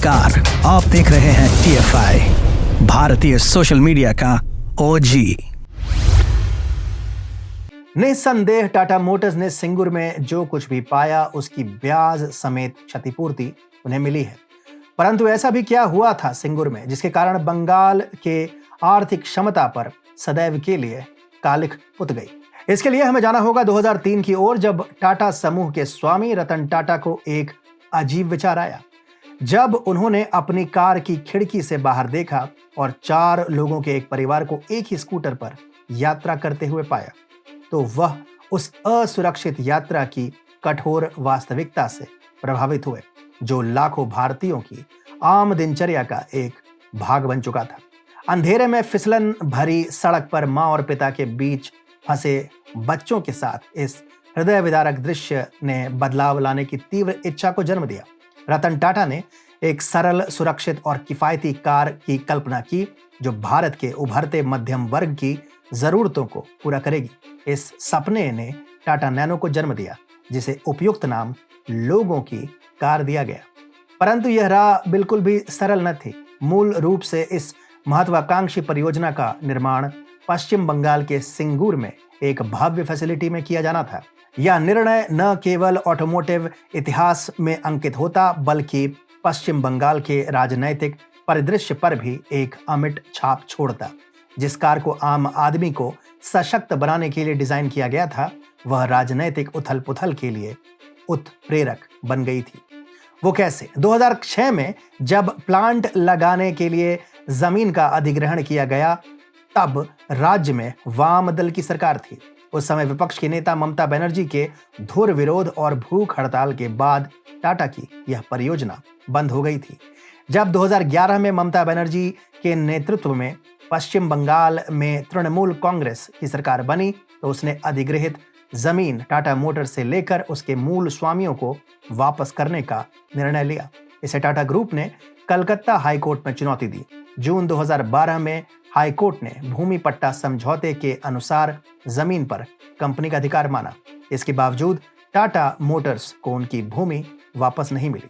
नमस्कार, आप देख रहे हैं TFI, भारतीय सोशल मीडिया का ओजी। निस्संदेह टाटा मोटर्स ने सिंगुर में जो कुछ भी पाया उसकी ब्याज समेत क्षतिपूर्ति उन्हें मिली है। परंतु ऐसा भी क्या हुआ था सिंगुर में जिसके कारण बंगाल के आर्थिक क्षमता पर सदैव के लिए कालिख पुत गई। इसके लिए हमें जाना होगा 2003 की ओर, जब टाटा समूह के स्वामी रतन टाटा को एक अजीब विचार आया। जब उन्होंने अपनी कार की खिड़की से बाहर देखा और 4 लोगों के एक परिवार को एक ही स्कूटर पर यात्रा करते हुए पाया, तो वह उस असुरक्षित यात्रा की कठोर वास्तविकता से प्रभावित हुए, जो लाखों भारतीयों की आम दिनचर्या का एक भाग बन चुका था। अंधेरे में फिसलन भरी सड़क पर मां और पिता के बीच फंसे बच्चों के साथ इस हृदय विदारक दृश्य ने बदलाव लाने की तीव्र इच्छा को जन्म दिया। रतन टाटा ने एक सरल, सुरक्षित और किफायती कार की कल्पना की, जो भारत के उभरते मध्यम वर्ग की जरूरतों को पूरा करेगी। इस सपने ने टाटा नैनो को जन्म दिया, जिसे उपयुक्त नाम लोगों की कार दिया गया। परंतु यह राह बिल्कुल भी सरल न थी। मूल रूप से इस महत्वाकांक्षी परियोजना का निर्माण पश्चिम बंगाल के सिंगूर में एक भव्य फैसिलिटी में किया जाना था। यह निर्णय न केवल ऑटोमोटिव इतिहास में अंकित होता, बल्कि पश्चिम बंगाल के राजनैतिक परिदृश्य पर भी एक अमिट छाप छोड़ता। जिस कार को आम आदमी को सशक्त बनाने के लिए डिजाइन किया गया था, वह राजनैतिक उथल पुथल के लिए उत्प्रेरक बन गई थी। वो कैसे? 2006 में जब प्लांट लगाने के लिए जमीन का अधिग्रहण किया गया, तब राज्य में वाम दल की सरकार थी। उस समय विपक्ष के नेता ममता बनर्जी के धुर विरोध और भूख हड़ताल के बाद टाटा की यह परियोजना बंद हो गई थी। जब 2011 में ममता बनर्जी के नेतृत्व में पश्चिम बंगाल में तृणमूल कांग्रेस की सरकार बनी, तो उसने अधिग्रहित जमीन टाटा मोटर्स से लेकर उसके मूल स्वामियों को वापस करने का निर्णय लिया। इसे टाटा ग्रुप ने कलकत्ता हाईकोर्ट में चुनौती दी। जून 2012 में हाईकोर्ट ने भूमि पट्टा समझौते के अनुसार जमीन पर कंपनी का अधिकार माना। इसके बावजूद टाटा मोटर्स को उनकी भूमि वापस नहीं मिली।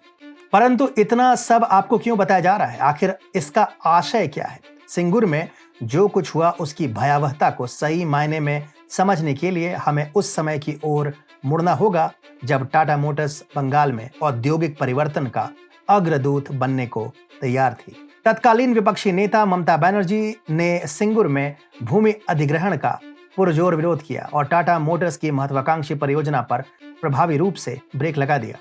परंतु इतना सब आपको क्यों बताया जा रहा है? आखिर इसका आशय क्या है? सिंगुर में जो कुछ हुआ उसकी भयावहता को सही मायने में समझने के लिए हमें उस समय की ओर मुड़ना होगा, जब टाटा मोटर्स बंगाल में औद्योगिक परिवर्तन का अग्रदूत बनने को तैयार थी। तत्कालीन विपक्षी नेता ममता बनर्जी ने सिंगुर में भूमि अधिग्रहण का पुरजोर विरोध किया और टाटा मोटर्स की महत्वाकांक्षी परियोजना पर प्रभावी रूप से ब्रेक लगा दिया।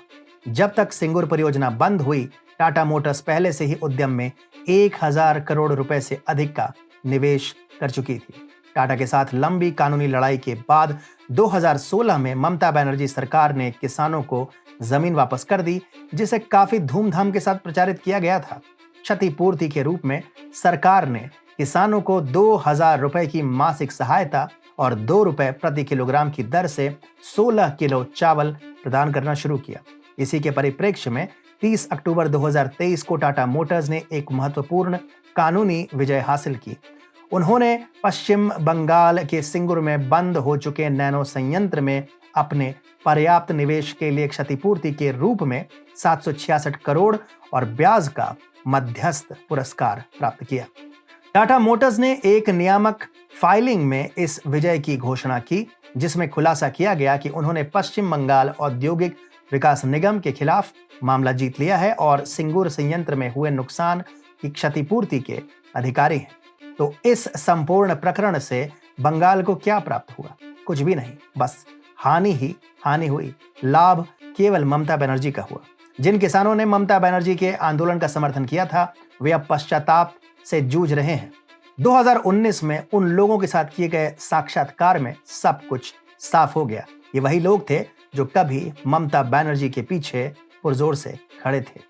जब तक सिंगुर परियोजना बंद हुई, टाटा मोटर्स पहले से ही उद्यम में 1000 करोड़ रुपए से अधिक का निवेश कर चुकी थी। टाटा के साथ लंबी कानूनी लड़ाई के बाद 2016 में ममता बनर्जी सरकार ने किसानों को जमीन वापस कर दी, जिसे काफी धूमधाम के साथ प्रचारित किया गया था। क्षतिपूर्ति के रूप में सरकार ने किसानों को 2000 रुपए की मासिक सहायता और 2 रुपए प्रति किलोग्राम की दर से 16 किलो चावल प्रदान करना शुरू किया। इसी के परिप्रेक्ष्य में 30 अक्टूबर 2023 को टाटा मोटर्स ने एक महत्वपूर्ण कानूनी विजय हासिल की। उन्होंने पश्चिम बंगाल के सिंगुर में बंद हो चुके नैनो संयंत्र में अपने पर्याप्त निवेश के लिए क्षतिपूर्ति के रूप में 766 करोड़ और ब्याज का मध्यस्थ पुरस्कार प्राप्त किया। टाटा मोटर्स ने एक नियामक फाइलिंग में इस विजय की घोषणा की, जिसमें खुलासा किया गया कि उन्होंने पश्चिम बंगाल औद्योगिक विकास निगम के खिलाफ मामला जीत लिया है और सिंगुर संयंत्र में हुए नुकसान की क्षतिपूर्ति के अधिकारी हैं। तो इस संपूर्ण प्रकरण से बंगाल को क्या प्राप्त हुआ? कुछ भी नहीं, बस हानि ही हानि हुई। लाभ केवल ममता बनर्जी का हुआ। जिन किसानों ने ममता बनर्जी के आंदोलन का समर्थन किया था, वे अब पश्चाताप से जूझ रहे हैं। 2019 में उन लोगों के साथ किए गए साक्षात्कार में सब कुछ साफ हो गया। ये वही लोग थे जो कभी ममता बनर्जी के पीछे पुरजोर से खड़े थे।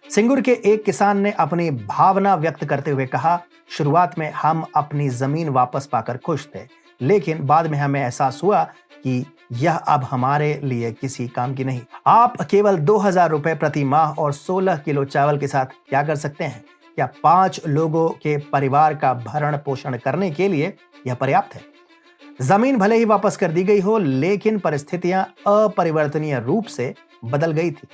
सिंगुर के एक किसान ने अपनी भावना व्यक्त करते हुए कहा, शुरुआत में हम अपनी जमीन वापस पाकर खुश थे, लेकिन बाद में हमें एहसास हुआ कि यह अब हमारे लिए किसी काम की नहीं। आप केवल 2000 रुपए प्रति माह और 16 किलो चावल के साथ क्या कर सकते हैं? क्या 5 लोगों के परिवार का भरण पोषण करने के लिए यह पर्याप्त है? जमीन भले ही वापस कर दी गई हो, लेकिन परिस्थितियां अपरिवर्तनीय रूप से बदल गई थी।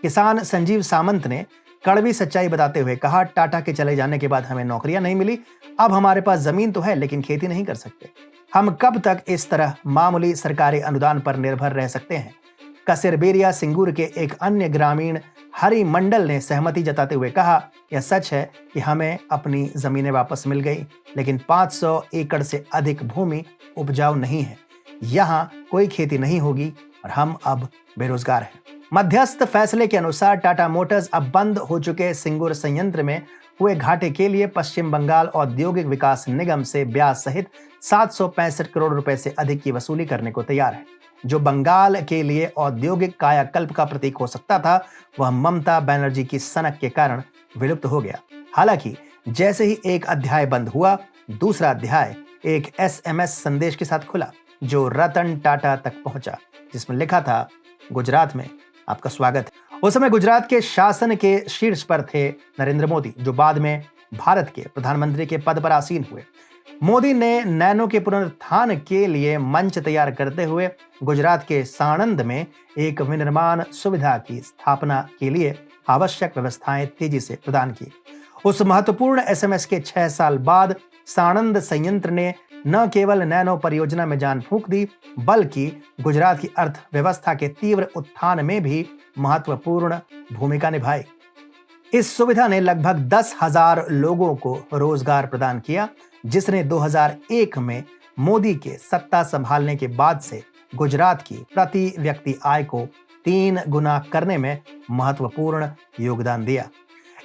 किसान संजीव सामंत ने कड़वी सच्चाई बताते हुए कहा, टाटा के चले जाने के बाद हमें नौकरियां नहीं मिली, अब हमारे पास जमीन तो है लेकिन खेती नहीं कर सकते। हम कब तक इस तरह मामूली सरकारी अनुदान पर निर्भर रह सकते हैं। कसरबेरिया सिंगूर के एक अन्य ग्रामीण हरि मंडल ने सहमति जताते हुए कहा, यह सच है कि हमें अपनी जमीनें वापस मिल गई, लेकिन 500 एकड़ से अधिक भूमि उपजाऊ नहीं है, यहाँ कोई खेती नहीं होगी और हम अब बेरोजगार हैं। मध्यस्थ फैसले के अनुसार टाटा मोटर्स अब बंद हो चुके सिंगूर संयंत्र में हुए घाटे के लिए पश्चिम बंगाल औद्योगिक विकास निगम से ब्याज सहित 765 करोड़ रुपए से अधिक की वसूली करने को तैयार है। जो बंगाल के लिए औद्योगिक कायाकल्प का प्रतीक हो सकता था, वह ममता बनर्जी की सनक के कारण विलुप्त हो गया। हालांकि जैसे ही एक अध्याय बंद हुआ, दूसरा अध्याय एक SMS संदेश के साथ खुला, जो रतन टाटा तक पहुंचा, जिसमें लिखा था, गुजरात में आपका स्वागत है। उस समय गुजरात के शासन के शीर्ष पर थे नरेंद्र मोदी, जो बाद में भारत के प्रधानमंत्री के पद पर आसीन हुए। मोदी ने नैनो के पुनरुत्थान के लिए मंच तैयार करते हुए गुजरात के साणंद में एक विनिर्माण सुविधा की स्थापना के लिए आवश्यक व्यवस्थाएं तेजी से प्रदान की। उस महत्वपूर्ण SMS के 6 साल बाद साणंद संयंत्र ने न केवल नैनो परियोजना में जान फूंक दी, बल्कि गुजरात की अर्थव्यवस्था के तीव्र उत्थान में भी महत्वपूर्ण भूमिका निभाई। इस सुविधा ने लगभग 10,000 लोगों को रोजगार प्रदान किया, जिसने 2001 में मोदी के सत्ता संभालने के बाद से गुजरात की प्रति व्यक्ति आय को 3 गुना करने में महत्वपूर्ण योगदान दिया।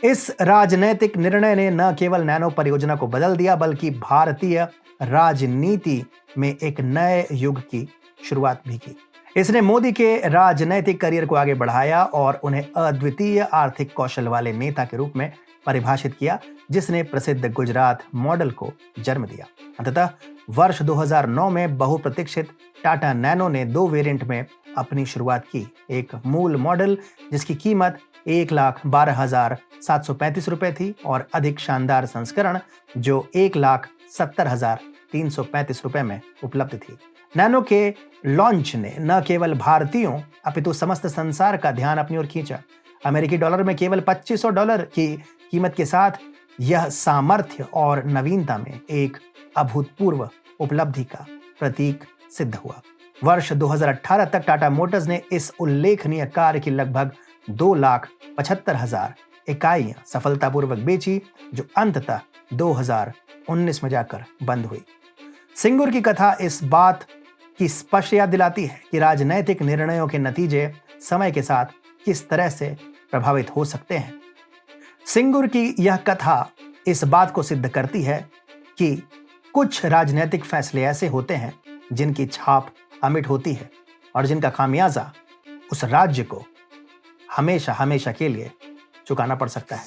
इस राजनैतिक निर्णय ने न केवल नैनो परियोजना को बदल दिया, बल्कि भारतीय राजनीति में एक नए युग की शुरुआत भी की। इसने मोदी के राजनैतिक करियर को आगे बढ़ाया और उन्हें अद्वितीय आर्थिक कौशल वाले नेता के रूप में परिभाषित किया, जिसने प्रसिद्ध गुजरात मॉडल को जन्म दिया। अंततः वर्ष 2009 में बहुप्रतीक्षित टाटा नैनो ने 2 वेरिएंट में अपनी शुरुआत की। एक मूल मॉडल जिसकी कीमत 1,12,735 रुपए थी, और अधिक शानदार संस्करण जो 1,70,335 रुपए में उपलब्ध थी। नैनो के लॉन्च ने न केवल भारतीयों अपितु समस्त संसार का ध्यान अपनी ओर खींचा। अमेरिकी डॉलर में केवल $2500 की कीमत के साथ यह सामर्थ्य और नवीनता में एक अभूतपूर्व उपलब्धि का प्रतीक सिद्ध हुआ। वर्ष 2018 तक टाटा मोटर्स ने इस उल्लेखनीय कार्य की लगभग 2,75,000 इकाइयां सफलतापूर्वक बेची, जो अंततः 2019 में जाकर बंद हुई। सिंगूर की कथा इस बात की स्पष्ट याद दिलाती है कि राजनैतिक निर्णयों के नतीजे समय के साथ किस तरह से प्रभावित हो सकते हैं। सिंगूर की यह कथा इस बात को सिद्ध करती है कि कुछ राजनीतिक फैसले ऐसे होते हैं जिनकी छाप अमिट होती है और जिनका खामियाजा उस राज्य को हमेशा हमेशा के लिए चुकाना पड़ सकता है।